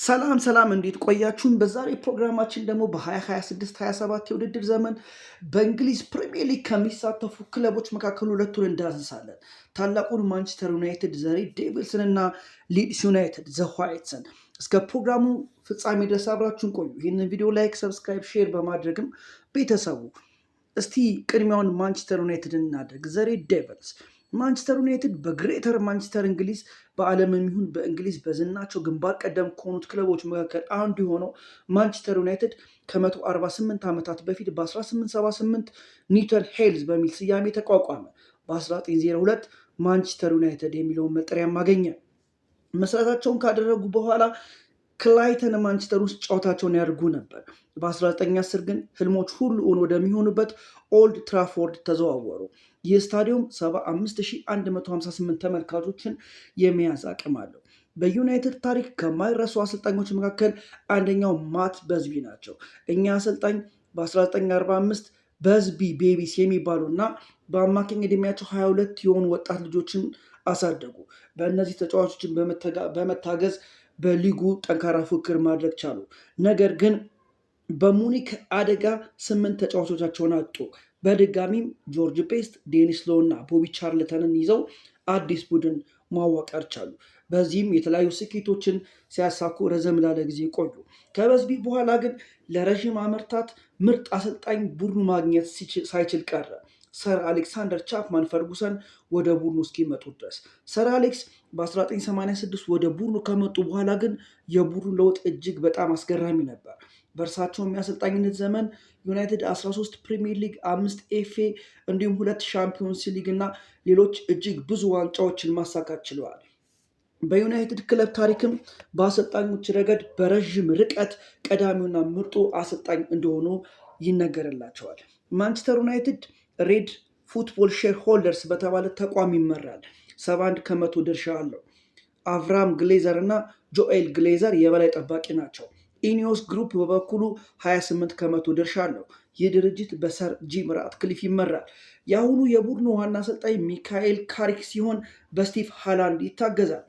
ሰላም እንዴት ቆያችሁን? በዛሬ ፕሮግራማችን ደግሞ በ2026-27 የውድድር ዘመን በእንግሊዝ ፕሪሚየር ሊግ ከሚሳተፉ ክለቦች መካከል ሁለቱን እንዳስሳለን። ታላቁን ማንቸስተር ዩናይትድ ዘ ሬድ ዴቪልስን እና ሊድስ ዩናይትድ ዘ ዋይትስን። እስከ ፕሮግራሙ ፍጻሜ ድረስ አብራችሁን ቆዩ። ይህንን ቪዲዮ ላይክ፣ ሰብስክራይብ፣ ሼር በማድረግም ቤተሰቡ እስቲ ቅድሚያውን ማንቸስተር ዩናይትድ እናድርግ። ዘ ሬድ ዴቪልስ ማንቸስተር ዩናይትድ በግሬተር ማንቸስተር እንግሊዝ በዓለም የሚሆን በእንግሊዝ በዝናቸው ግንባር ቀደም ከሆኑት ክለቦች መካከል አንዱ የሆነው ማንቸስተር ዩናይትድ ከ148 ዓመታት በፊት በ1878 ኒውተን ሄልዝ በሚል ስያሜ ተቋቋመ። በ1902 ማንቸስተር ዩናይትድ የሚለውን መጠሪያም አገኘ። መስራታቸውን ካደረጉ በኋላ ክላይተን ማንቸስተር ውስጥ ጨዋታቸውን ያደርጉ ነበር። በ1910 ግን ህልሞች ሁሉ እውን ወደሚሆኑበት ኦልድ ትራፎርድ ተዘዋወሩ። ይህ ስታዲየም 75158 ተመልካቾችን የመያዝ አቅም አለው። በዩናይትድ ታሪክ ከማይረሱ አሰልጣኞች መካከል አንደኛው ማት በዝቢ ናቸው። እኛ አሰልጣኝ በ1945 በዝቢ ቤቢስ የሚባሉ እና በአማካኝ ዕድሜያቸው 22 የሆኑ ወጣት ልጆችን አሳደጉ። በእነዚህ ተጫዋቾችን በመታገዝ በሊጉ ጠንካራ ፉክክር ማድረግ ቻሉ። ነገር ግን በሙኒክ አደጋ 8 ተጫዋቾቻቸውን አጡ። በድጋሚም ጆርጅ ቤስት፣ ዴኒስ ሎ እና ቦቢ ቻርልተንን ይዘው አዲስ ቡድን ማዋቀር ቻሉ። በዚህም የተለያዩ ስኬቶችን ሲያሳኩ ረዘም ላለ ጊዜ ቆዩ። ከበዝቢ በኋላ ግን ለረዥም ዓመታት ምርጥ አሰልጣኝ ቡድኑ ማግኘት ሳይችል ቀረ። ሰር አሌክሳንደር ቻፕማን ፈርጉሰን ወደ ቡድኑ እስኪመጡ ድረስ። ሰር አሌክስ በ1986 ወደ ቡድኑ ከመጡ በኋላ ግን የቡድኑ ለውጥ እጅግ በጣም አስገራሚ ነበር። በእርሳቸው የሚያሰልጣኝነት ዘመን ዩናይትድ 13 ፕሪሚየር ሊግ፣ 5 ኤፍኤ እንዲሁም 2 ሻምፒዮንስ ሊግ እና ሌሎች እጅግ ብዙ ዋንጫዎችን ማሳካት ችለዋል። በዩናይትድ ክለብ ታሪክም በአሰልጣኞች ረገድ በረዥም ርቀት ቀዳሚውና ምርጡ አሰልጣኝ እንደሆኑ ይነገርላቸዋል። ማንቸስተር ዩናይትድ ሬድ ፉትቦል ሼር ሆልደርስ በተባለ ተቋም ይመራል። 71 ከመቶ ድርሻ አለው። አቭራም ግሌዘር እና ጆኤል ግሌዘር የበላይ ጠባቂ ናቸው። ኢኒዮስ ግሩፕ በበኩሉ 28 ከመቶ ድርሻ አለው። ይህ ድርጅት በሰር ጂም ራትክሊፍ ይመራል። የአሁኑ የቡድኑ ዋና አሰልጣኝ ሚካኤል ካሪክ ሲሆን በስቲቭ ሃላንድ ይታገዛል።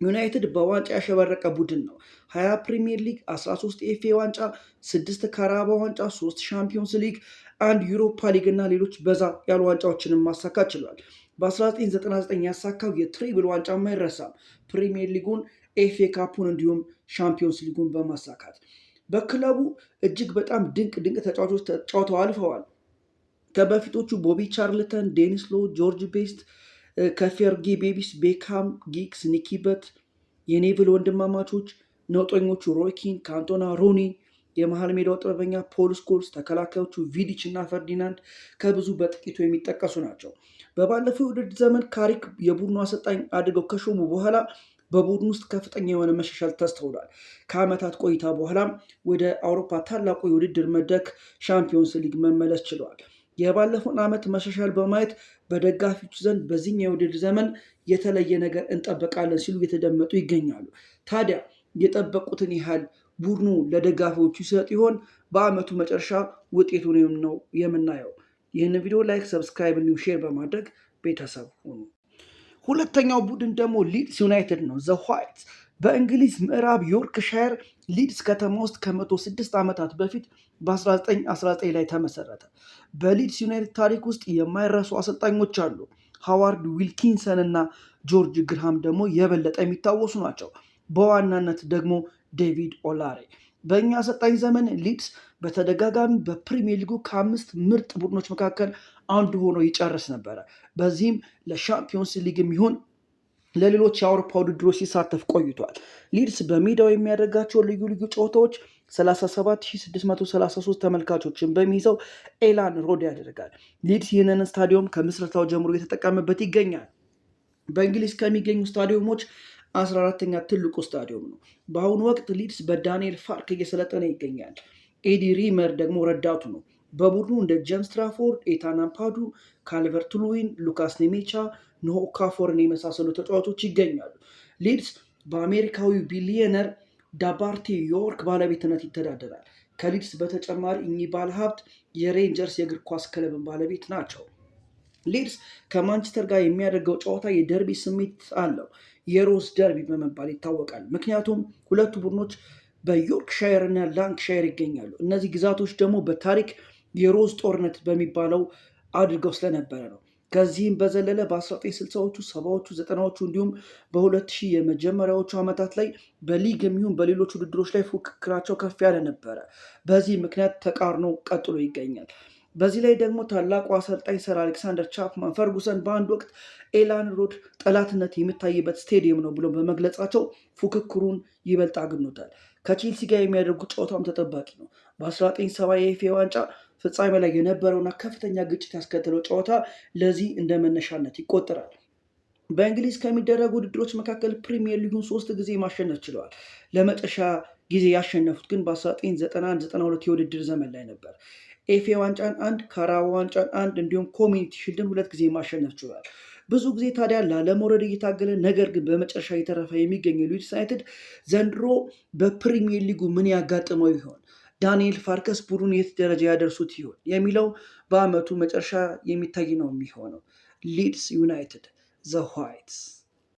ዩናይትድ በዋንጫ ያሸበረቀ ቡድን ነው። 20 ፕሪሚየር ሊግ፣ 13 ኤፍኤ ዋንጫ፣ 6 ካራባ ዋንጫ፣ 3 ሻምፒዮንስ ሊግ፣ 1 ዩሮፓ ሊግ እና ሌሎች በዛ ያሉ ዋንጫዎችንም ማሳካት ችሏል። በ1999 ያሳካው የትሪብል ዋንጫ አይረሳም። ፕሪሚየር ሊጉን፣ ኤፍኤ ካፑን እንዲሁም ሻምፒዮንስ ሊጉን በማሳካት በክለቡ እጅግ በጣም ድንቅ ተጫዋቾች ተጫውተው አልፈዋል። ከበፊቶቹ ቦቢ ቻርልተን፣ ዴኒስ ሎ፣ ጆርጅ ቤስት፣ ከፌርጌ ቤቢስ፣ ቤካም፣ ጊግስ፣ ኒኪበት፣ የኔቭል ወንድማማቾች፣ ነውጠኞቹ ሮይኪን፣ ካንቶና፣ ሮኒ፣ የመሃል ሜዳው ጥበበኛ ፖል ስኮልስ፣ ተከላካዮቹ ቪዲች እና ፈርዲናንድ ከብዙ በጥቂቱ የሚጠቀሱ ናቸው። በባለፈው የውድድር ዘመን ካሪክ የቡድኑ አሰልጣኝ አድርገው ከሾሙ በኋላ በቡድኑ ውስጥ ከፍተኛ የሆነ መሻሻል ተስተውሏል። ከዓመታት ቆይታ በኋላም ወደ አውሮፓ ታላቁ የውድድር መድረክ ሻምፒዮንስ ሊግ መመለስ ችለዋል። የባለፈውን ዓመት መሻሻል በማየት በደጋፊዎቹ ዘንድ በዚህኛው የውድድር ዘመን የተለየ ነገር እንጠበቃለን ሲሉ እየተደመጡ ይገኛሉ። ታዲያ የጠበቁትን ያህል ቡድኑ ለደጋፊዎቹ ይሰጥ ይሆን? በዓመቱ መጨረሻ ውጤቱን ነው የምናየው። ይህንን ቪዲዮ ላይክ፣ ሰብስክራይብ እንዲሁም ሼር በማድረግ ቤተሰብ ሁኑ። ሁለተኛው ቡድን ደግሞ ሊድስ ዩናይትድ ነው። ዘ ዋይትስ በእንግሊዝ ምዕራብ ዮርክሻየር ሊድስ ከተማ ውስጥ ከ106 ዓመታት በፊት በ1919 ላይ ተመሰረተ። በሊድስ ዩናይትድ ታሪክ ውስጥ የማይረሱ አሰልጣኞች አሉ። ሃዋርድ ዊልኪንሰን እና ጆርጅ ግርሃም ደግሞ የበለጠ የሚታወሱ ናቸው። በዋናነት ደግሞ ዴቪድ ኦላሬ። በእኛ አሰልጣኝ ዘመን ሊድስ በተደጋጋሚ በፕሪሚየር ሊጉ ከ5 ምርጥ ቡድኖች መካከል አንዱ ሆኖ ይጨርስ ነበረ። በዚህም ለሻምፒዮንስ ሊግ የሚሆን ለሌሎች የአውሮፓ ውድድሮች ሲሳተፍ ቆይቷል። ሊድስ በሜዳው የሚያደርጋቸው ልዩ ጨዋታዎች 37633 ተመልካቾችን በሚይዘው ኤላን ሮድ ያደርጋል። ሊድስ ይህንን ስታዲየም ከምስረታው ጀምሮ የተጠቀመበት ይገኛል። በእንግሊዝ ከሚገኙ ስታዲየሞች 14ተኛ ትልቁ ስታዲየም ነው። በአሁኑ ወቅት ሊድስ በዳንኤል ፋርክ እየሰለጠነ ይገኛል። ኤዲ ሪመር ደግሞ ረዳቱ ነው። በቡድኑ እንደ ጄምስ ትራፎርድ፣ ኤታን አምፓዱ፣ ካልቨርት ሉዊን፣ ሉካስ ኔሜቻ፣ ኖሆ ካፎርን የመሳሰሉ ተጫዋቾች ይገኛሉ። ሊድስ በአሜሪካዊው ቢሊየነር ዳባርቴ ዮርክ ባለቤትነት ይተዳደራል። ከሊድስ በተጨማሪ እኚህ ባለሀብት የሬንጀርስ የእግር ኳስ ክለብን ባለቤት ናቸው። ሊድስ ከማንቸስተር ጋር የሚያደርገው ጨዋታ የደርቢ ስሜት አለው። የሮዝ ደርቢ በመባል ይታወቃል። ምክንያቱም ሁለቱ ቡድኖች በዮርክሻየር እና ላንክሻየር ይገኛሉ። እነዚህ ግዛቶች ደግሞ በታሪክ የሮዝ ጦርነት በሚባለው አድርገው ስለነበረ ነው። ከዚህም በዘለለ በ1960ዎቹ፣ 70ዎቹ፣ 90ዎቹ እንዲሁም በ2000 የመጀመሪያዎቹ ዓመታት ላይ በሊግ የሚሆን በሌሎች ውድድሮች ላይ ፉክክራቸው ከፍ ያለ ነበረ። በዚህ ምክንያት ተቃርኖ ቀጥሎ ይገኛል። በዚህ ላይ ደግሞ ታላቁ አሰልጣኝ ሰር አሌክሳንደር ቻፕማን ፈርጉሰን በአንድ ወቅት ኤላን ሮድ ጠላትነት የሚታይበት ስቴዲየም ነው ብሎ በመግለጻቸው ፉክክሩን ይበልጥ አግኖታል። ከቼልሲ ጋር የሚያደርጉት ጨዋታም ተጠባቂ ነው። በ1970 የኤፍኤ ዋንጫ ፍጻሜ ላይ የነበረውና ከፍተኛ ግጭት ያስከተለው ጨዋታ ለዚህ እንደ መነሻነት ይቆጠራል። በእንግሊዝ ከሚደረጉ ውድድሮች መካከል ፕሪሚየር ሊጉን 3 ጊዜ ማሸነፍ ችለዋል። ለመጨረሻ ጊዜ ያሸነፉት ግን በ1991-92 የውድድር ዘመን ላይ ነበር። ኤፍኤ ዋንጫን 1፣ ካራባ ዋንጫን 1 እንዲሁም ኮሚኒቲ ሺልድን 2 ጊዜ ማሸነፍ ችሏል። ብዙ ጊዜ ታዲያ ላለመውረድ እየታገለ ነገር ግን በመጨረሻ የተረፈ የሚገኘው ሊድስ ዩናይትድ ዘንድሮ በፕሪሚየር ሊጉ ምን ያጋጥመው ይሆን? ዳንኤል ፋርከስ ቡድኑን የት ደረጃ ያደርሱት ይሆን የሚለው በዓመቱ መጨረሻ የሚታይ ነው የሚሆነው። ሊድስ ዩናይትድ ዘ ዋይትስ